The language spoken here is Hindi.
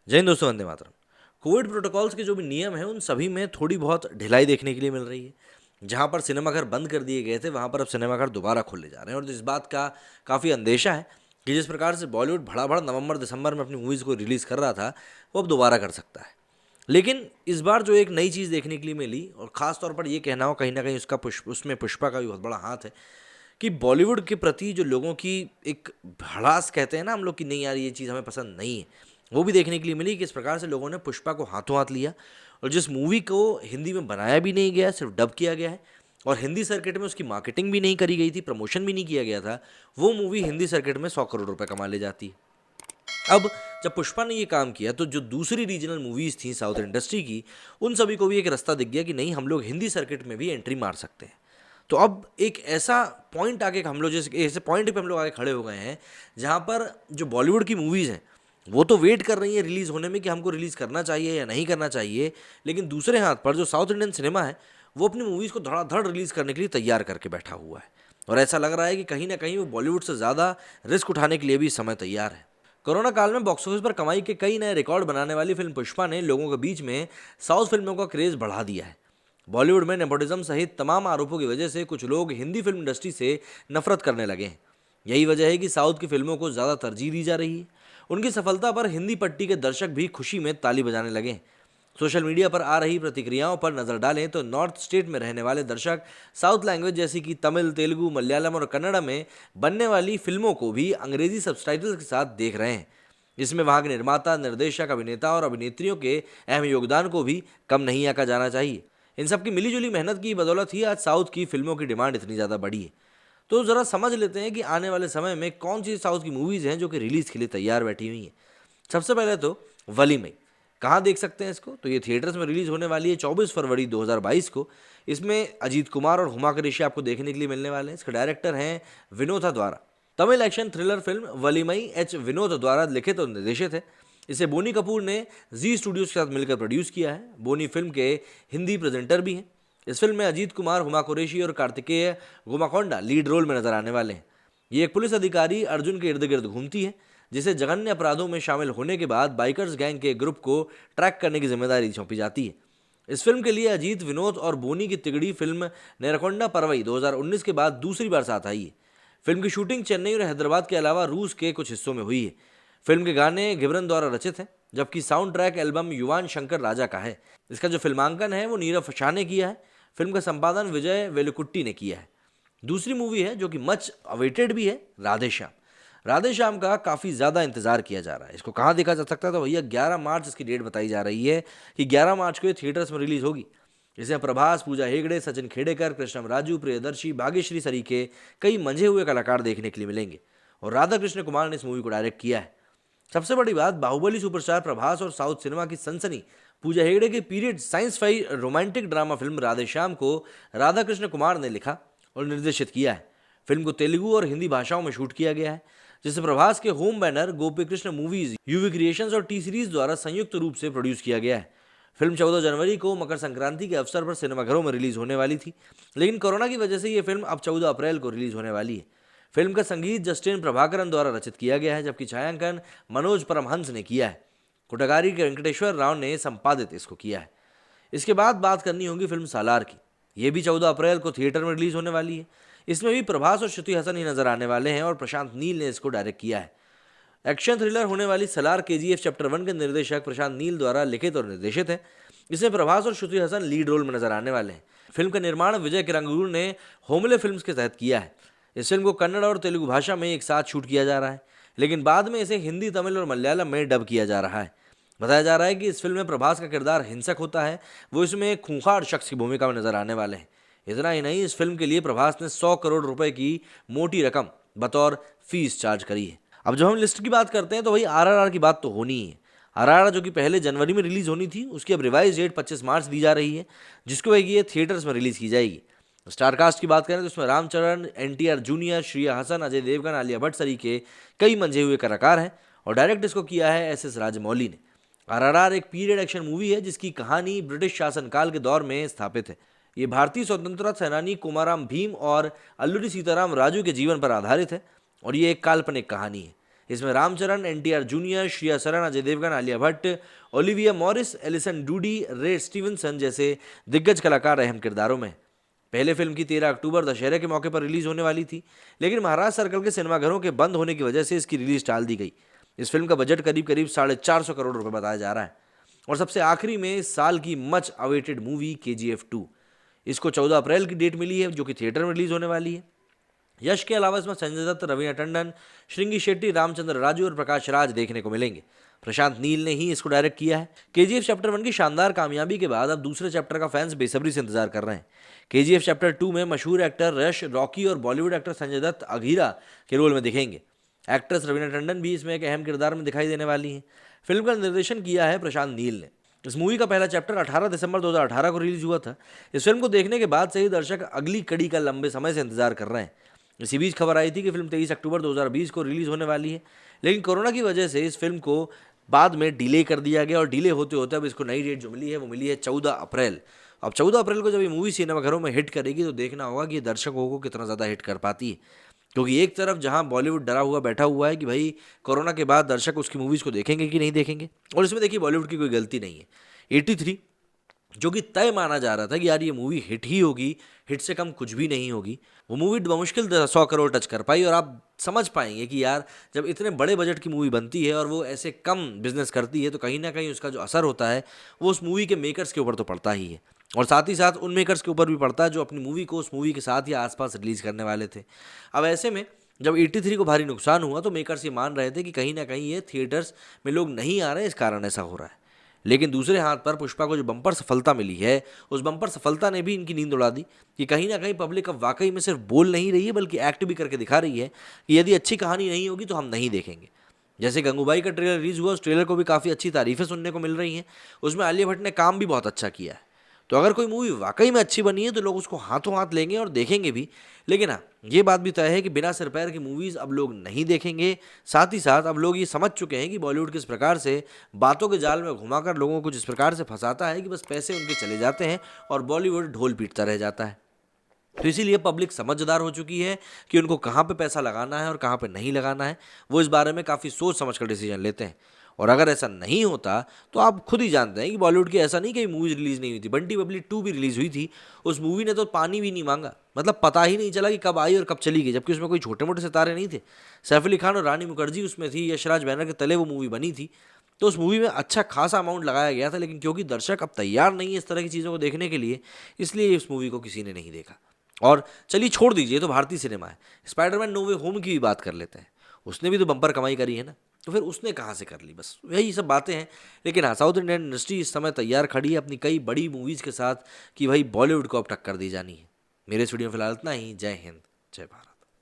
जय हिंद दोस्तों, वंदे मातरम। कोविड प्रोटोकॉल्स के जो भी नियम हैं उन सभी में थोड़ी बहुत ढिलाई देखने के लिए मिल रही है। जहां पर सिनेमाघर बंद कर दिए गए थे वहां पर अब सिनेमाघर दोबारा खोले जा रहे हैं और इस बात का काफ़ी अंदेशा है कि जिस प्रकार से बॉलीवुड भड़ा नवंबर दिसंबर में अपनी मूवीज़ को रिलीज़ कर रहा था वो अब दोबारा कर सकता है। लेकिन इस बार जो एक नई चीज़ देखने के लिए मिली और ख़ास तौर पर ये कहना हो कहीं ना कहीं उसमें पुष्पा का भी बहुत बड़ा हाथ है कि बॉलीवुड के प्रति जो लोगों की एक भड़ास कहते हैं ना हम लोग कि नहीं यार ये चीज़ हमें पसंद नहीं है, वो भी देखने के लिए मिली कि इस प्रकार से लोगों ने पुष्पा को हाथों हाथ लिया और जिस मूवी को हिंदी में बनाया भी नहीं गया, सिर्फ डब किया गया है और हिंदी सर्किट में उसकी मार्केटिंग भी नहीं करी गई थी, प्रमोशन भी नहीं किया गया था, वो मूवी हिंदी सर्किट में 100 करोड़ रुपए कमा ले जाती है। अब जब पुष्पा ने ये काम किया तो जो दूसरी रीजनल मूवीज़ थी साउथ इंडस्ट्री की, उन सभी को भी एक रास्ता दिख गया कि नहीं, हम लोग हिंदी सर्किट में भी एंट्री मार सकते हैं। तो अब एक ऐसा पॉइंट आके हम लोग जैसे ऐसे पॉइंट पे हम लोग आगे खड़े हो गए हैं जहाँ पर जो बॉलीवुड की मूवीज़ हैं वो तो वेट कर रही है रिलीज़ होने में कि हमको रिलीज़ करना चाहिए या नहीं करना चाहिए, लेकिन दूसरे हाथ पर जो साउथ इंडियन सिनेमा है वो अपनी मूवीज़ को धड़ाधड़ रिलीज़ करने के लिए तैयार करके बैठा हुआ है और ऐसा लग रहा है कि कहीं ना कहीं वो बॉलीवुड से ज़्यादा रिस्क उठाने के लिए भी इस समय तैयार है। कोरोना काल में बॉक्स ऑफिस पर कमाई के कई नए रिकॉर्ड बनाने वाली फिल्म पुष्पा ने लोगों के बीच में साउथ फिल्मों का क्रेज बढ़ा दिया है। बॉलीवुड में नेपोटिज्म सहित तमाम आरोपों की वजह से कुछ लोग हिंदी फिल्म इंडस्ट्री से नफरत करने लगे हैं। यही वजह है कि साउथ की फिल्मों को ज़्यादा तरजीह दी जा रही है। उनकी सफलता पर हिंदी पट्टी के दर्शक भी खुशी में ताली बजाने लगे हैं। सोशल मीडिया पर आ रही प्रतिक्रियाओं पर नज़र डालें तो नॉर्थ स्टेट में रहने वाले दर्शक साउथ लैंग्वेज जैसी कि तमिल, तेलुगु, मलयालम और कन्नड़ में बनने वाली फिल्मों को भी अंग्रेजी सबटाइटल्स के साथ देख रहे हैं। इसमें वहाँ के निर्माता, निर्देशक, अभिनेता और अभिनेत्रियों के अहम योगदान को भी कम नहीं आंका जाना चाहिए। इन सब की मिलीजुली मेहनत की बदौलत ही आज साउथ की फिल्मों की डिमांड इतनी ज़्यादा बढ़ी है। तो ज़रा समझ लेते हैं कि आने वाले समय में कौन सी साउथ की मूवीज़ हैं जो कि रिलीज़ के लिए तैयार बैठी हुई हैं। सबसे पहले तो वलीमई। कहाँ देख सकते हैं इसको? तो ये थिएटर्स में रिलीज़ होने वाली है 24 फरवरी 2022 को। इसमें अजीत कुमार और हुमा कुरैशी आपको देखने के लिए मिलने वाले हैं। इसके डायरेक्टर हैं विनोदा द्वारा। Tamil action thriller film Valimai H Vinoth द्वारा लिखित और निर्देशित है। इसे बोनी कपूर ने जी स्टूडियोज के साथ मिलकर प्रोड्यूस किया है। बोनी फिल्म के हिंदी प्रेजेंटर भी हैं। इस फिल्म में अजीत कुमार, हुमा कुरैशी और कार्तिकेय गोमाकोंडा लीड रोल में नजर आने वाले हैं। ये एक पुलिस अधिकारी अर्जुन के इर्द गिर्द घूमती है जिसे जघन्य अपराधों में शामिल होने के बाद बाइकर्स गैंग के ग्रुप को ट्रैक करने की जिम्मेदारी सौंपी जाती है। इस फिल्म के लिए अजीत, विनोद और बोनी की तिगड़ी फिल्म नेरकोंडा परवई 2019 के बाद दूसरी बार साथ आई है। फिल्म की शूटिंग चेन्नई और हैदराबाद के अलावा रूस के कुछ हिस्सों में हुई है। फिल्म के गाने गिबरन द्वारा रचित हैं जबकि साउंड ट्रैक एल्बम युवान शंकर राजा का है। इसका जो फिल्मांकन है वो नीरव शाह ने किया है। फिल्म का संपादन विजय वेलुकुट्टी ने किया है। दूसरी मूवी है जो कि मच अवेटेड भी है, राधे श्याम। राधे श्याम का काफ़ी ज़्यादा इंतजार किया जा रहा है। इसको कहाँ देखा जा सकता है? तो भैया 11 मार्च इसकी डेट बताई जा रही है कि 11 मार्च को ये थिएटर्स में रिलीज़ होगी। इसमें प्रभास, पूजा हेगड़े, सचिन खेड़ेकर, कृष्णम राजू, प्रियदर्शी, भाग्यश्री सरीखे कई मंझे हुए कलाकार देखने के लिए मिलेंगे और राधा कृष्ण कुमार ने इस मूवी को डायरेक्ट किया है। सबसे बड़ी बात, बाहुबली सुपरस्टार प्रभास और साउथ सिनेमा की सनसनी पूजा हेगड़े के period science fi romantic drama film Radhe Shyam को राधा कृष्ण कुमार ने लिखा और निर्देशित किया है। फिल्म को तेलुगु और हिंदी भाषाओं में शूट किया गया है जिसे प्रभास के home banner Gopi Krishna movies, UV creations और टी सीरीज द्वारा संयुक्त रूप से प्रोड्यूस किया गया है। फिल्म 14 जनवरी को मकर संक्रांति के अवसर पर सिनेमाघरों में रिलीज होने वाली थी, लेकिन कोरोना की वजह से ये फिल्म अब 14 अप्रैल को रिलीज होने वाली है। फिल्म का संगीत जस्टिन प्रभाकरन द्वारा रचित किया गया है जबकि छायांकन मनोज परमहंस ने किया है। कोटागारी के वेंकटेश्वर राव ने संपादित इसको किया है। इसके बाद बात करनी होगी फिल्म सालार की। ये भी 14 अप्रैल को थिएटर में रिलीज होने वाली है। इसमें भी प्रभास और श्रुति हसन ही नजर आने वाले हैं और प्रशांत नील ने इसको डायरेक्ट किया है। एक्शन थ्रिलर होने वाली सलार केजीएफ चैप्टर 1 के निर्देशक प्रशांत नील द्वारा लिखित और निर्देशित है। इसमें प्रभास और श्रुति हसन लीड रोल में नजर आने वाले हैं। फिल्म का निर्माण विजय किरंगूर ने होमले फिल्म्स के तहत किया है। इस फिल्म को कन्नड़ और तेलुगु भाषा में एक साथ शूट किया जा रहा है, लेकिन बाद में इसे हिंदी, तमिल और मलयालम में डब किया जा रहा है। बताया जा रहा है कि इस फिल्म में प्रभास का किरदार हिंसक होता है। वो इसमें एक खूंखार शख्स की भूमिका में नजर आने वाले हैं। इतना ही नहीं, इस फिल्म के लिए प्रभास ने 100 करोड़ रुपए की मोटी रकम बतौर फीस चार्ज करी है। अब जब हम लिस्ट की बात करते हैं तो भाई आरआरआर की बात तो होनी ही है। आरआरआर जो कि पहले जनवरी में रिलीज होनी थी उसकी अब रिवाइज डेट 25 मार्च दी जा रही है जिसको ये थिएटर्स में रिलीज की जाएगी। स्टार कास्ट की बात करें तो इसमें रामचरण, एनटीआर जूनियर, श्रेया हसन, अजय देवगन, आलिया भट्ट सरी के कई मंझे हुए कलाकार हैं और डायरेक्ट इसको किया है एस राजमौली ने। आरआरआर एक पीरियड एक्शन मूवी है जिसकी कहानी ब्रिटिश शासनकाल के दौर में स्थापित है। ये भारतीय स्वतंत्रता सेनानी कुमाराम भीम और अल्लूरी सीताराम राजू के जीवन पर आधारित है और ये एक काल्पनिक कहानी है। इसमें Ram Charan, NTR Junior, Shriya Saran, Ajay Devgn, Alia Bhatt, Olivia Morris, Alison Doody, Ray Stevenson जैसे दिग्गज कलाकार अहम किरदारों में। पहले फिल्म की 13 अक्टूबर दशहरे के मौके पर रिलीज होने वाली थी, लेकिन महाराज सर्कल के सिनेमाघरों के बंद होने की वजह से इसकी रिलीज टाल दी गई। इस फिल्म का बजट करीब करीब 450 करोड़ रुपए बताया जा रहा है। और सबसे आखिरी में इस साल की मच अवेटेड मूवी KGF 2, इसको 14 अप्रैल की डेट मिली है, जो कि थिएटर में रिलीज होने वाली है। यश के अलावा इसमें संजय दत्त, रवीना टंडन, श्रृंगी शेट्टी, रामचंद्र राजू और प्रकाश राज देखने को मिलेंगे। प्रशांत नील ने ही इसको डायरेक्ट किया है। KGF चैप्टर 1 की शानदार कामयाबी के बाद अब दूसरे चैप्टर का फैंस बेसब्री से इंतजार कर रहे हैं। KGF चैप्टर 2 में मशहूर एक्टर यश, रॉकी और बॉलीवुड एक्टर संजय दत्त अघीरा के रोल में दिखेंगे। एक्ट्रेस रवीना टंडन भी इसमें एक अहम किरदार में दिखाई देने वाली है। फिल्म का निर्देशन किया है प्रशांत नील ने। इस मूवी का पहला चैप्टर 18 दिसंबर 2018 को रिलीज हुआ था। इस फिल्म को देखने के बाद से ही दर्शक अगली कड़ी का लंबे समय से इंतजार कर रहे हैं। इसी बीच खबर आई थी कि फिल्म 23 अक्टूबर 2020 को रिलीज होने वाली है, लेकिन कोरोना की वजह से इस फिल्म को बाद में डिले कर दिया गया और डिले होते होते अब इसको नई डेट जो मिली है वो मिली है 14 अप्रैल। अब 14 अप्रैल को जब ये मूवी सिनेमाघरों में हिट करेगी तो देखना होगा कि ये दर्शकों को कितना ज़्यादा हिट कर पाती है, क्योंकि एक तरफ जहां बॉलीवुड डरा हुआ बैठा हुआ है कि भाई कोरोना के बाद दर्शक उसकी मूवीज़ को देखेंगे कि नहीं देखेंगे, और इसमें देखिए बॉलीवुड की कोई गलती नहीं है। 83 जो कि तय माना जा रहा था कि यार ये मूवी हिट ही होगी, हिट से कम कुछ भी नहीं होगी, वो मूवी बमुश्किल 100 करोड़ टच कर पाई। और आप समझ पाएंगे कि यार जब इतने बड़े बजट की मूवी बनती है और वो ऐसे कम बिजनेस करती है तो कहीं ना कहीं उसका जो असर होता है वो उस मूवी के मेकर्स के ऊपर तो पड़ता ही है, और साथ ही साथ उन मेकर्स के ऊपर भी पड़ता है जो अपनी मूवी को उस मूवी के साथ या आसपास रिलीज करने वाले थे। अब ऐसे में जब 83 को भारी नुकसान हुआ तो मेकर्स ये मान रहे थे कि कहीं ना कहीं ये थिएटर्स में लोग नहीं आ रहे, इस कारण ऐसा हो रहा है। लेकिन दूसरे हाथ पर पुष्पा को जो बम्पर सफलता मिली है उस बम्पर सफलता ने भी इनकी नींद उड़ा दी कि कहीं ना कहीं पब्लिक अब वाकई में सिर्फ बोल नहीं रही है बल्कि एक्ट भी करके दिखा रही है कि यदि अच्छी कहानी नहीं होगी तो हम नहीं देखेंगे। जैसे गंगूबाई का ट्रेलर रिलीज हुआ, उस ट्रेलर को भी काफ़ी अच्छी तारीफें सुनने को मिल रही हैं। उसमें आलिया भट्ट ने काम भी बहुत अच्छा किया है। तो अगर कोई मूवी वाकई में अच्छी बनी है तो लोग उसको हाथों हाथ लेंगे और देखेंगे भी। लेकिन हाँ, ये बात भी तय है कि बिना सिर पैर की मूवीज़ अब लोग नहीं देखेंगे। साथ ही साथ अब लोग ये समझ चुके हैं कि बॉलीवुड किस प्रकार से बातों के जाल में घुमाकर लोगों को जिस प्रकार से फंसाता है कि बस पैसे उनके चले जाते हैं और बॉलीवुड ढोल पीटता रह जाता है। तो इसीलिए पब्लिक समझदार हो चुकी है कि उनको कहाँ पे पैसा लगाना है और कहाँ पे नहीं लगाना है। वो इस बारे में काफ़ी सोच समझ कर डिसीजन लेते हैं। और अगर ऐसा नहीं होता तो आप खुद ही जानते हैं कि बॉलीवुड की ऐसा नहीं कि मूवीज रिलीज नहीं हुई थी। बंटी बबली 2 भी रिलीज हुई थी, उस मूवी ने तो पानी भी नहीं मांगा, मतलब पता ही नहीं चला कि कब आई और कब चली गई, जबकि उसमें कोई छोटे मोटे सितारे नहीं थे। सैफ अली खान और रानी मुखर्जी उसमें थी, यशराज बैनर के तले वो मूवी बनी थी। तो उस मूवी में अच्छा खासा अमाउंट लगाया गया था, लेकिन क्योंकि दर्शक अब तैयार नहीं है इस तरह की चीज़ों को देखने के लिए, इसलिए इस मूवी को किसी ने नहीं देखा। और चलिए छोड़ दीजिए, तो भारतीय सिनेमा है, स्पाइडरमैन नो वे होम की भी बात कर लेते हैं। उसने भी तो बम्पर कमाई करी है ना, तो फिर उसने कहाँ से कर ली, बस यही सब बातें हैं। लेकिन हाँ, साउथ इंडियन इंडस्ट्री इस समय तैयार खड़ी है अपनी कई बड़ी मूवीज़ के साथ कि भाई बॉलीवुड को अब टक्कर दी जानी है। मेरे इस वीडियो में फिलहाल इतना ही। जय हिंद, जय भारत।